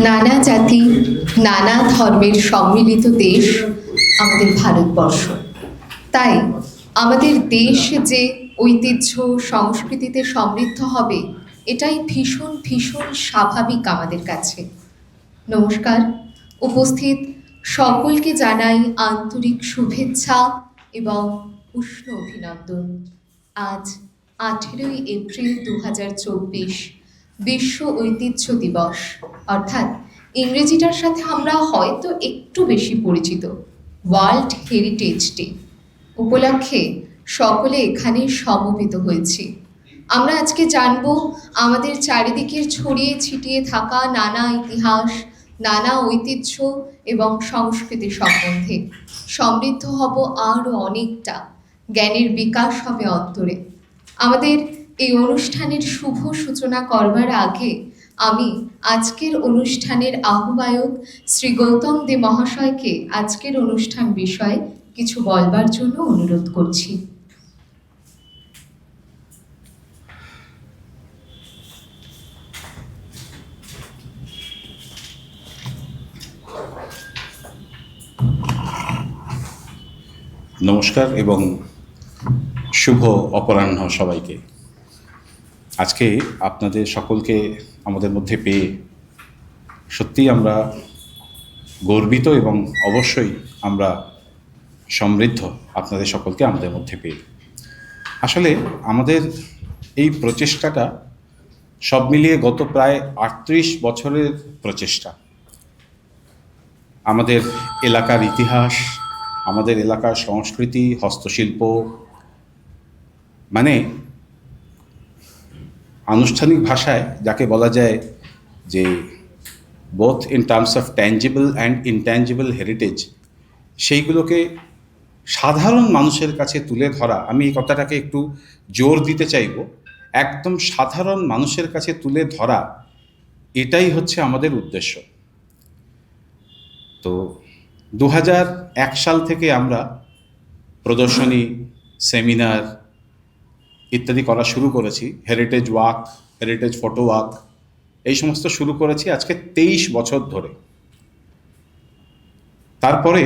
নানা জাতি, নানা ধর্মের সম্মিলিত দেশ আমাদের ভারতবর্ষ। তাই আমাদের দেশ যে ঐতিহ্য সংস্কৃতিতে সমৃদ্ধ হবে, এটাই ভীষণ ভীষণ স্বাভাবিক আমাদের কাছে। নমস্কার, উপস্থিত সকলকে জানাই আন্তরিক শুভেচ্ছা এবং উষ্ণ অভিনন্দন। আজ 18ই এপ্রিল 2024 বিশ্ব ঐতিহ্য দিবস, অর্থাৎ ইংরেজিটার সাথে আমরা হয়তো একটু বেশি পরিচিত, ওয়ার্ল্ড হেরিটেজ ডে উপলক্ষে সকলে এখানে সমবেত হয়েছি। আমরা আজকে জানব আমাদের চারিদিকে ছড়িয়ে ছিটিয়ে থাকা নানা ইতিহাস, নানা ঐতিহ্য এবং সংস্কৃতি সম্বন্ধে। সমৃদ্ধ হব আরও অনেকটা, জ্ঞানের বিকাশ হবে অন্তরে। আমাদের এই অনুষ্ঠানের শুভ সূচনা করবার আগে আমি আজকের অনুষ্ঠানের আহ্বায়ক শ্রী গৌতম দে মহাশয়কে আজকের অনুষ্ঠান বিষয়ে কিছু বলবার জন্য অনুরোধ করছি। নমস্কার এবং শুভ অপরাহ্ন সবাইকে। আজকে আপনাদের সকলকে আমাদের মধ্যে পেয়ে সত্যিই আমরা গর্বিত এবং অবশ্যই আমরা সমৃদ্ধ আপনাদের সকলকে আমাদের মধ্যে পেয়ে। আসলে আমাদের এই প্রচেষ্টাটা সব মিলিয়ে গত প্রায় 38 বছরের প্রচেষ্টা। আমাদের এলাকার ইতিহাস, আমাদের এলাকার সংস্কৃতি, হস্তশিল্প, মানে আনুষ্ঠানিক ভাষায় যাকে বলা যায় যে both in terms of tangible and intangible heritage, সেইগুলোকে সাধারণ মানুষের কাছে তুলে ধরা। আমি এই কথাটাকে একটু জোর দিতে চাইব, একদম সাধারণ মানুষের কাছে তুলে ধরা, এটাই হচ্ছে আমাদের উদ্দেশ্য। তো 2001 সাল থেকে আমরা প্রদর্শনী, সেমিনার ইত্যাদি করা শুরু করেছি। Heritage walk, heritage photo walk, এই সমস্ত শুরু করেছি আজকে 23 বছর ধরে। তারপরে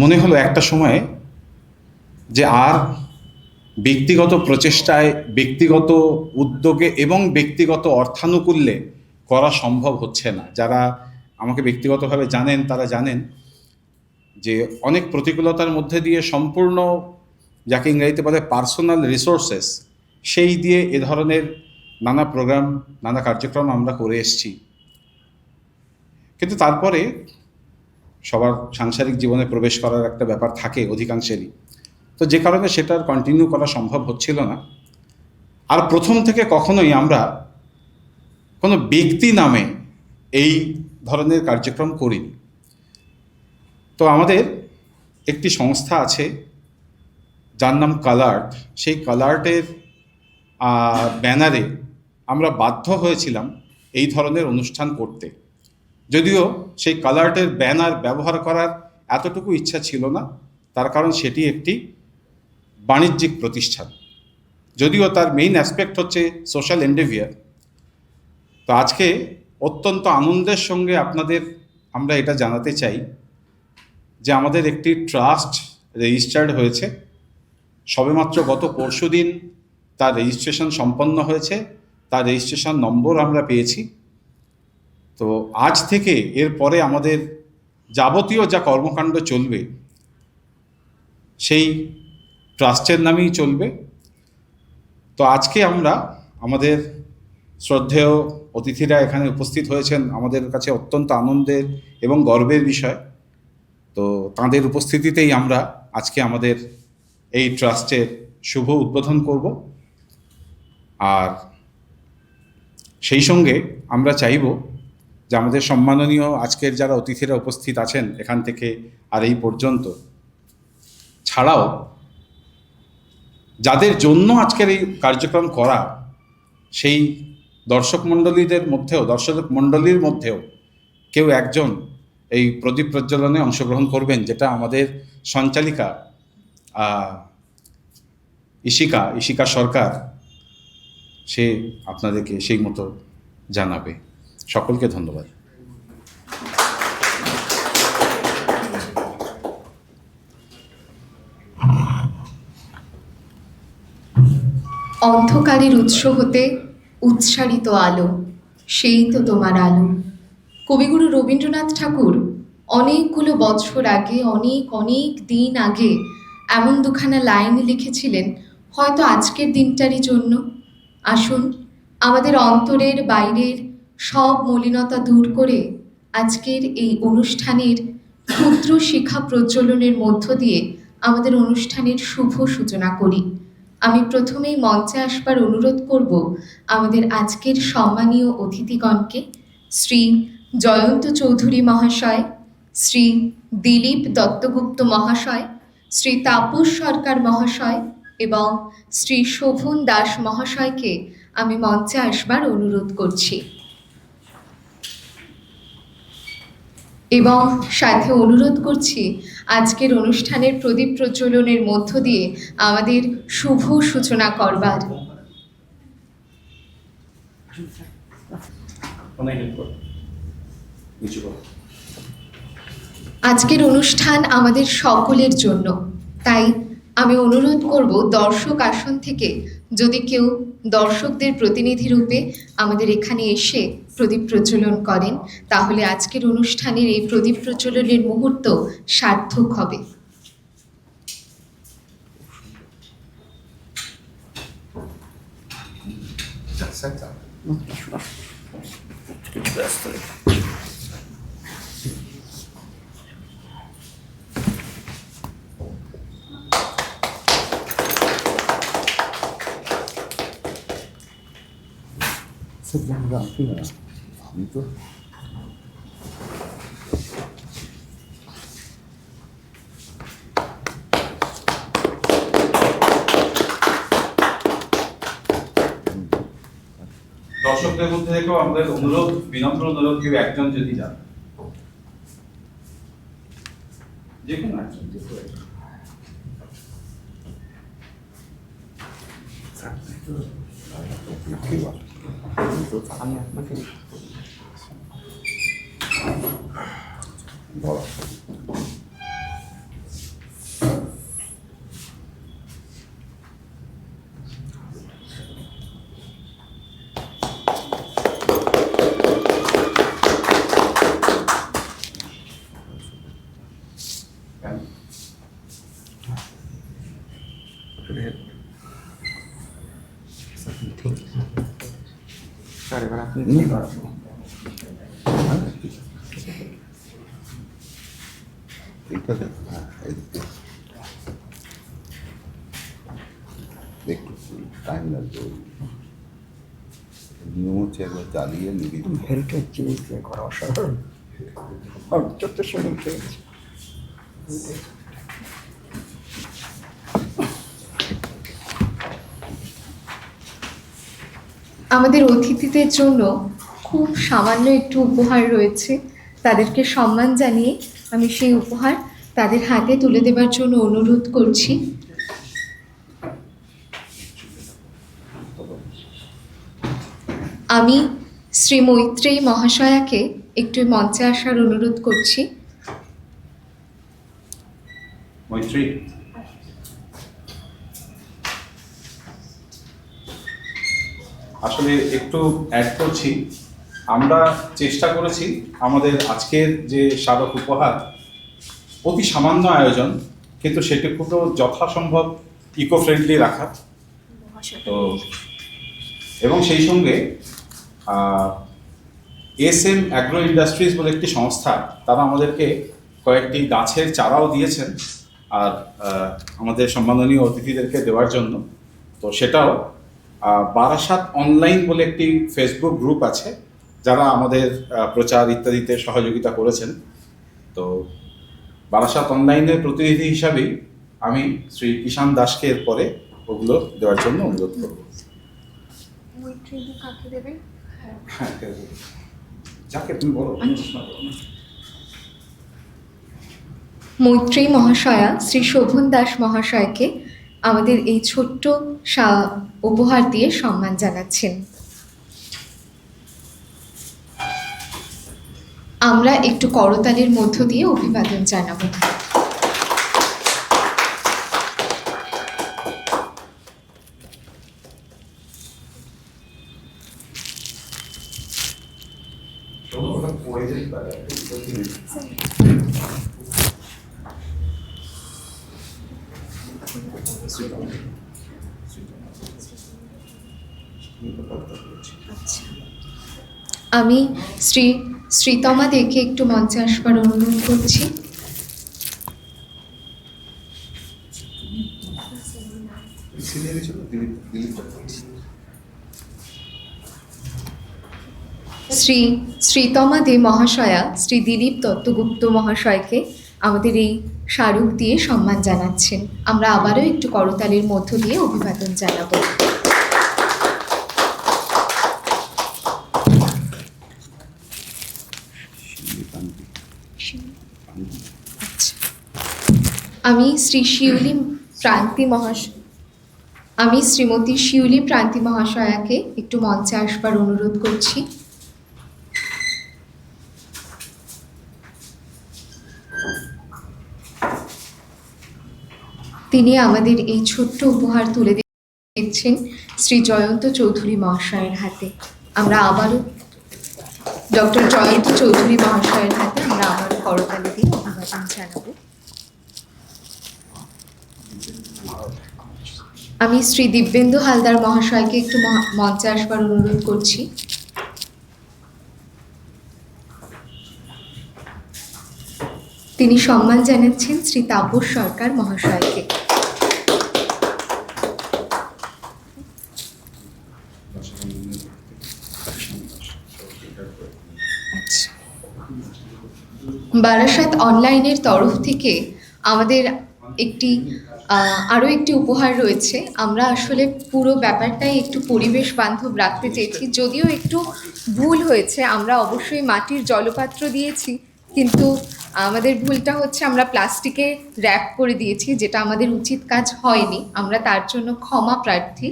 মনে হলো একটা সময়ে যে আর ব্যক্তিগত প্রচেষ্টায়, ব্যক্তিগত উদ্যোগে এবং ব্যক্তিগত অর্থানুকূল্যে করা সম্ভব হচ্ছে না। যারা আমাকে ব্যক্তিগতভাবে জানেন তারা জানেন যে অনেক প্রতিকূলতার মধ্যে দিয়ে সম্পূর্ণ, যাকে ইংরেজিতে বলে পার্সোনাল রিসোর্সেস, সেই দিয়ে এ ধরনের নানা প্রোগ্রাম, নানা কার্যক্রম আমরা করে এসেছি। কিন্তু তারপরে সবার সাংসারিক জীবনে প্রবেশ করার একটা ব্যাপার থাকে অধিকাংশেরই, তো যে কারণে সেটা কন্টিনিউ করা সম্ভব হচ্ছিল না। আর প্রথম থেকে কখনোই আমরা কোনো ব্যক্তি নামে এই ধরনের কার্যক্রম করিনি। তো আমাদের একটি সংস্থা আছে যার নাম কালার্ট। সেই কালার্টের ব্যানারে আমরা বাধ্য হয়েছিলাম এই ধরনের অনুষ্ঠান করতে, যদিও সেই কালার্টের ব্যানার ব্যবহার করার এতটুকু ইচ্ছা ছিল না। তার কারণ সেটি একটি বাণিজ্যিক প্রতিষ্ঠান, যদিও তার মেইন অ্যাসপেক্ট হচ্ছে সোশ্যাল এন্ডেভিয়ার। তো আজকে অত্যন্ত আনন্দের সঙ্গে আপনাদের আমরা এটা জানাতে চাই যে আমাদের একটি ট্রাস্ট রেজিস্টার্ড হয়েছে। সবেমাত্র গত পরশুদিন তার রেজিস্ট্রেশন সম্পন্ন হয়েছে, তার রেজিস্ট্রেশন নম্বর আমরা পেয়েছি। তো আজ থেকে এরপরে আমাদের যাবতীয় যা কর্মকাণ্ড চলবে সেই ট্রাস্টের নামেই চলবে। তো আজকে আমরা, আমাদের শ্রদ্ধেয় অতিথিরা এখানে উপস্থিত হয়েছেন, আমাদের কাছে অত্যন্ত আনন্দের এবং গর্বের বিষয়। তো তাঁদের উপস্থিতিতেই আমরা আজকে আমাদের এই ট্রাস্টের শুভ উদ্বোধন করব। আর সেই সঙ্গে আমরা চাইব যে আমাদের সম্মাননীয় আজকের যারা অতিথিরা উপস্থিত আছেন এখান থেকে আর এই পর্যন্ত, ছাড়াও যাদের জন্য আজকের এই কার্যক্রম করা, সেই দর্শক মণ্ডলীর মধ্যেও কেউ একজন এই প্রদীপ প্রজ্বলনে অংশগ্রহণ করবেন, যেটা আমাদের সঞ্চালিকা ইশিকা সরকার সে আপনাদেরকে সেই মতো জানাবে। সকলকে ধন্যবাদ। অন্ধকারের উৎস হতে উৎসারিত আলো, সেই তো তোমার আলো। কবিগুরু রবীন্দ্রনাথ ঠাকুর অনেকগুলো বছর আগে, অনেক অনেক দিন আগে এমন দুখানা লাইন লিখেছিলেন, হয়তো আজকের দিনটারই জন্য। আসুন আমাদের অন্তরের বাইরের সব মলিনতা দূর করে আজকের এই অনুষ্ঠানের ক্ষুদ্র শিখা প্রজ্বলনের মধ্য দিয়ে আমাদের অনুষ্ঠানের শুভ সূচনা করি। আমি প্রথমেই মঞ্চে আসবার অনুরোধ করব আমাদের আজকের সম্মানীয় অতিথিগণকে, শ্রী জয়ন্ত চৌধুরী মহাশয়, শ্রী দিলীপ দত্তগুপ্ত মহাশয়, শ্রী তাপস সরকার মহাশয় এবং শ্রী শোভন দাস মহাশয়কে আমি মঞ্চে আসবার অনুরোধ করছি এবং সাথে অনুরোধ করছি আজকের অনুষ্ঠানের প্রদীপ প্রজ্বলনের মধ্য দিয়ে আমাদের শুভ সূচনা করবার। আজকের অনুষ্ঠান আমাদের সকলের জন্য, তাই আমি অনুরোধ করব দর্শক আসন থেকে যদি কেউ দর্শকদের প্রতিনিধি রূপে আমাদের এখানে এসে প্রদীপ প্রজ্বলন করেন, তাহলে আজকের অনুষ্ঠানের এই প্রদীপ প্রজ্বলনের মুহূর্ত সার্থক হবে। আমি তো দর্শকদের মধ্যে থেকেও আমাদের অনুরোধ, বিনম্র অনুরোধ, কেউ একজন যদি যান, যে কোনো একজন, আমি আপনাকে স্যার এবার আপনি কি করাবো? এইটা দেখ, হ্যাঁ একটু টাইম লাগবে। নিয়ম হচ্ছে একবার চালিয়ে নিবি। হেরিটেজ জিনিস দিয়ে করা অসাধারণ, যত সুন্দর পেয়েছি। আমাদের অতিথিদের জন্য খুব সামান্য একটু উপহার রয়েছে, তাদেরকে সম্মান জানিয়ে আমি সেই উপহার তাদের হাতে তুলে দেবার জন্য অনুরোধ করছি। আমি শ্রী মৈত্রেয়ী মহাশয়াকে একটু মঞ্চে আসার অনুরোধ করছি। মৈত্রী, আসলে একটু অ্যাড করছি, আমরা চেষ্টা করেছি আমাদের আজকের যে স্মারক উপহার অতি সামান্য আয়োজন, কিন্তু সেটুকু তো যথাসম্ভব ইকো ফ্রেন্ডলি রাখার। তো এবং সেই সঙ্গে SM অ্যাগ্রো ইন্ডাস্ট্রিজ বলে একটি সংস্থা, তারা আমাদেরকে কয়েকটি গাছের চারাও দিয়েছেন আর আমাদের সম্মাননীয় অতিথিদেরকে দেওয়ার জন্য। তো সেটাও বারাসাত অনলাইন বলে একটি ফেসবুক গ্রুপ আছে, যারা আমাদের প্রচার ইত্যাদিতে সহযোগিতা করেছেন। তো বারাসাত অনলাইনের প্রতিনিধি হিসাবেই আমি শ্রী ঈশান দাসকে এরপরে ওগুলো দেওয়ার জন্য অনুরোধ করব। হ্যাঁ, যাকে তুমি বলো। মৈত্রেয়ী মহাশয়া শ্রী শোভন দাস মহাশয়কে আমাদের এই ছোট্ট উপহার দিয়ে সম্মান জানাচ্ছেন। আমরা একটু করতালির মধ্য দিয়ে অভিবাদন জানাবো। আমি শ্রীতমা দেখে একটু মঞ্চে আসবার অনুরোধ করছি। শ্রীতমা দে মহাশয়া শ্রী দিলীপ দত্তগুপ্ত মহাশয়কে আমাদের এই স্মারক দিয়ে সম্মান জানাচ্ছেন। আমরা আবারও একটু করতালির মধ্য দিয়ে অভিবাদন জানাবো। আমি শ্রীমতী শিউলি প্রান্তি মহাশয়াকে একটু মঞ্চে আসবার অনুরোধ করছি। তিনি আমাদের এই ছোট্ট উপহার তুলে দিচ্ছেন শ্রী জয়ন্ত চৌধুরী মহাশয়ের হাতে। আমরা আবারও ডক্টর জয়ন্ত চৌধুরী মহাশয়ের হাতে আমরা আবারও করতালি দিয়ে অভিবাদন জানাবো। আমি শ্রী দিব্যেন্দু হালদার মহাশয়কে একটু মঞ্চে আসবার অনুরোধ করছি। তিনি সম্মান জানাচ্ছেন শ্রী তাপস সরকার মহাশয়কে। বারাসাত অনলাইনের তরফ থেকে আমাদের আরও একটি উপহার রয়েছে। আমরা আসলে পুরো ব্যাপারটাই একটু পরিবেশ বান্ধব রাখতে চেয়েছি, যদিও একটু ভুল হয়েছে। আমরা অবশ্যই মাটির জলপাত্র দিয়েছি, কিন্তু আমাদের ভুলটা হচ্ছে আমরা প্লাস্টিকে র্যাপ করে দিয়েছি, যেটা আমাদের উচিত কাজ হয়নি। আমরা তার জন্য ক্ষমা প্রার্থী।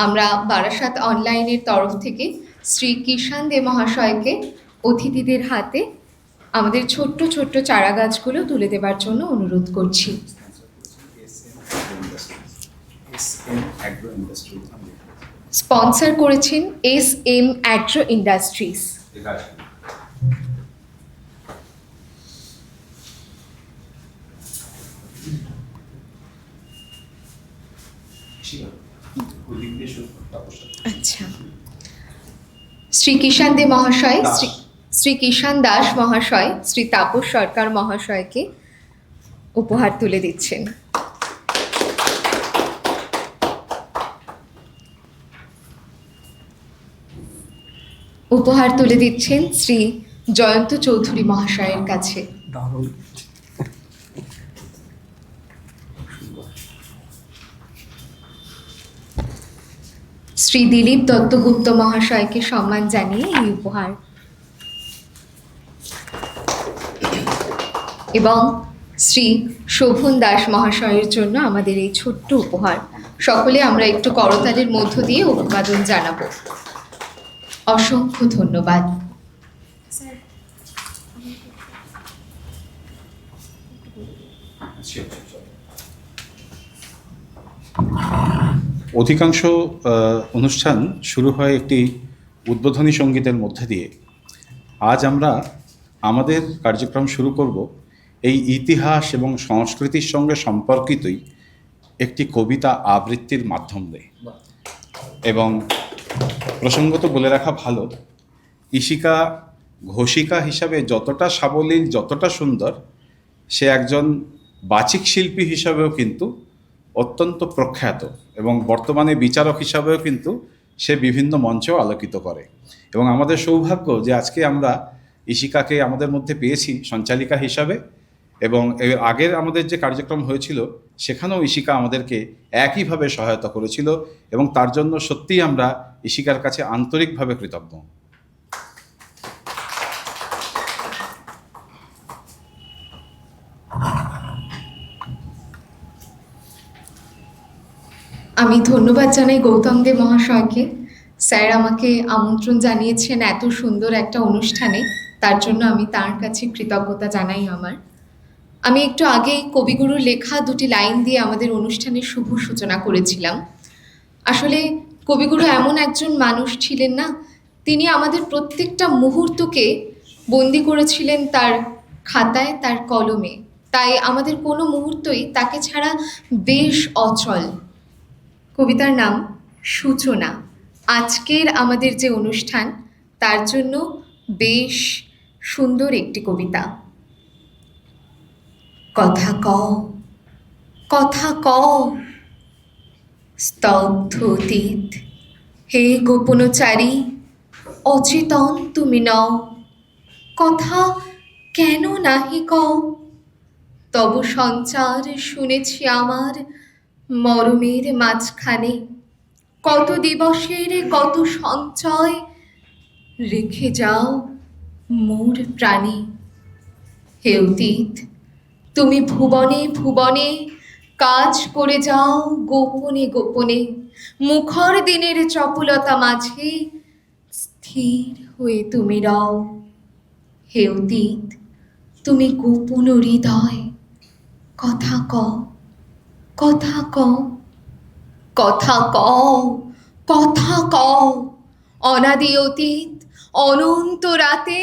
আমরা বারাসাত অনলাইনের তরফ থেকে শ্রী কিষান দে মহাশয়কে অতিথিদের হাতে আমাদের ছোট্ট ছোট্ট চারা গাছগুলো তুলে দেবার জন্য অনুরোধ করছি। স্পন্সর করেছেন SM অ্যাগ্রো ইন্ডাস্ট্রিজ। আচ্ছা, শ্রী কিষান দে মহাশয়, শ্রী কিষান দাস মহাশয় শ্রী তাপস সরকার মহাশয়কে উপহার তুলে দিচ্ছেন। উপহার তুলে দিচ্ছেন শ্রী জয়ন্ত চৌধুরী মহাশয়ের কাছে। দারুণ। শ্রী দিলীপ দত্তগুপ্ত মহাশয়কে সম্মান জানিয়ে এই উপহার, এবং শ্রী শোভন দাস মহাশয়ের জন্য আমাদের এই ছোট্ট উপহার। সকলে আমরা একটু করতালির মধ্য দিয়ে অভিবাদন জানাবো। অসংখ্য ধন্যবাদ। অধিকাংশ অনুষ্ঠান শুরু হয় একটি উদ্বোধনী সঙ্গীতের মধ্যে দিয়ে। আজ আমরা আমাদের কার্যক্রম শুরু করব এই ইতিহাস এবং সংস্কৃতির সঙ্গে সম্পর্কিতই একটি কবিতা আবৃত্তির মাধ্যম দিয়ে। এবং প্রসঙ্গত বলে রাখা ভালো, ঈশিকা ঘোষিকা হিসাবে যতটা সাবলীল, যতটা সুন্দর, সে একজন বাচিক শিল্পী হিসাবেও কিন্তু অত্যন্ত প্রখ্যাত, এবং বর্তমানে বিচারক হিসাবেও কিন্তু সে বিভিন্ন মঞ্চেও আলোকিত করে। এবং আমাদের সৌভাগ্য যে আজকে আমরা ঈশিকাকে আমাদের মধ্যে পেয়েছি সঞ্চালিকা হিসাবে, এবং এর আগের আমাদের যে কার্যক্রম হয়েছিল সেখানেও ঈশিকা আমাদেরকে একইভাবে সহায়তা করেছিল, এবং তার জন্য সত্যিই আমরা ঈশিকার কাছে আন্তরিকভাবে কৃতজ্ঞ। আমি ধন্যবাদ জানাই গৌতম দে মহাশয়কে। স্যার আমাকে আমন্ত্রণ জানিয়েছেন এত সুন্দর একটা অনুষ্ঠানে, তার জন্য আমি তার কাছে কৃতজ্ঞতা জানাই আমার। আমি একটু আগেই কবিগুরুর লেখা দুটি লাইন দিয়ে আমাদের অনুষ্ঠানের শুভ সূচনা করেছিলাম। আসলে কবিগুরু এমন একজন মানুষ ছিলেন না, তিনি আমাদের প্রত্যেকটা মুহূর্তকে বন্দি করেছিলেন তার খাতায়, তার কলমে। তাই আমাদের কোনো মুহূর্তই তাকে ছাড়া বেশ অচল। কবিতার নাম সূচনা। আজকের আমাদের যে অনুষ্ঠান, তার জন্য বেশ সুন্দর একটি কবিতা। কথা কও, কথা কও, স্তব্ধ অতীত, হে গোপনচারী, অচেতন তুমি নও, কথা কেন নাহি কও? তব সঞ্চার শুনেছি আমার মরমের মাঝখানে, কত দিবসের কত সঞ্চয় রেখে যাও মোর প্রাণে। হে অতীত, তুমি ভুবনে ভুবনে কাজ করে যাও গোপনে গোপনে, মুখর দিনের চপলতা মাঝে স্থির হয়ে তুমি রও। হে অতীত, তুমি গোপন হৃদয়, কথা কও, কথা কও, কথা কও, কথা কও। অনাদি অতীত অনন্ত রাতে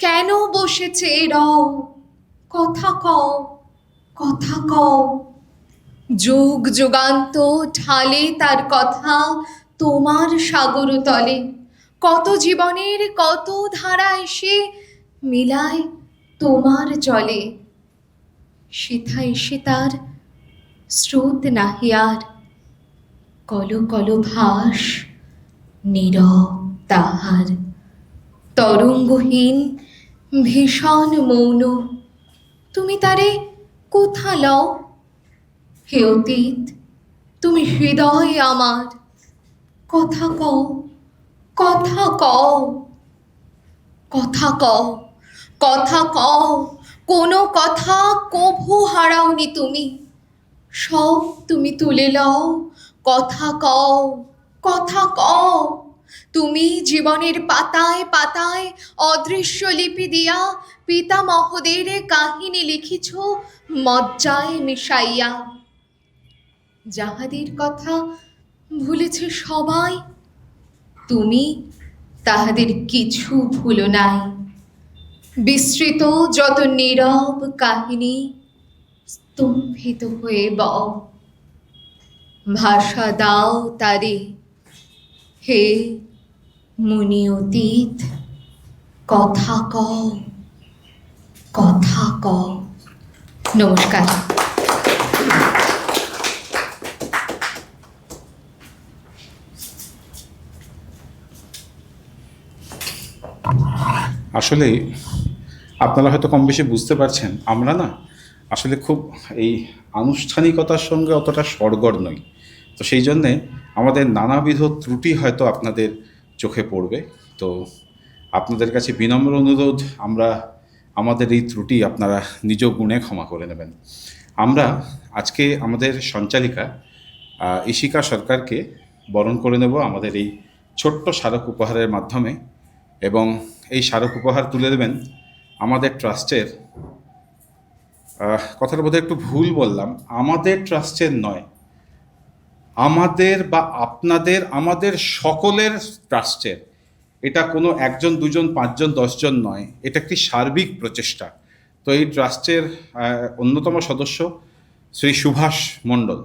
কেন বসেছে রও? কথা কও, কথা কও। যুগ যুগান্ত ঢালে তার কথা তোমার সাগর তলে, কত জীবনের কত ধারা এসে মিলায় তোমার জলে। সেথা এসে তার স্রোত নাহি আর, কল কল ভাস নীরব তাহার, তরঙ্গহীন ভীষণ মৌন, তুমি তারে কোথা লও? হে অতীত, তুমি হৃদয় আমার, কথা কও, কথা কও, কথা কও, কথা কও। কোনো কথা কভু হারাওনি তুমি, সব তুমি তুলে লও, কথা কও, কথা কও। তুমি জীবনের পাতায় পাতায় অদৃশ্য লিপি দিয়া পিতামহদের কাহিনী লিখিছ মজ্জায় মিশাইয়া। যাহাদের কথা ভুলেছে সবাই, তুমি তাহাদের কিছু ভুলো নাই। বিস্মৃত যত নীরব কাহিনী স্তম্ভিত হয়ে বও, ভাষা দাও তারে, হে মুনি অতীত, কথা কও, কথা কও। নমস্কার। আসলে আপনারা হয়তো কম বেশি বুঝতে পারছেন, আমরা না আসলে খুব এই আনুষ্ঠানিকতার সঙ্গে অতটা সড়গড় নই। তো সেই জন্যে আমাদের নানাবিধ ত্রুটি হয়তো আপনাদের চোখে পড়বে। তো আপনাদের কাছে বিনম্র অনুরোধ, আমাদের এই ত্রুটি আপনারা নিজ গুণে ক্ষমা করে নেবেন। আমরা আজকে আমাদের সঞ্চালিকা ইশিকা সরকারকে বরণ করে নেব আমাদের এই ছোট্ট স্মারক উপহারের মাধ্যমে, এবং এই স্মারক উপহার তুলে দেবেন আমাদের ট্রাস্টের, কথাটা বোধহয় একটু ভুল বললাম, আমাদের ট্রাস্টের নয়, আমাদের বা আপনাদের, আমাদের সকলের ট্রাস্টের। এটা কোনো একজন দুজন পাঁচজন দশজন নয়, এটা একটি সার্বিক প্রচেষ্টা। তো এই ট্রাস্টের অন্যতম সদস্য শ্রী সুভাষ মণ্ডল।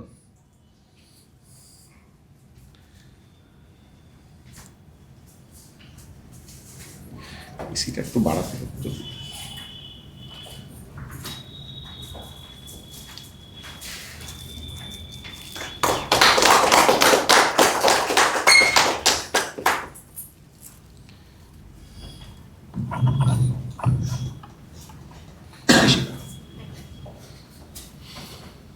এসিটা একটু বাড়াতে হবে।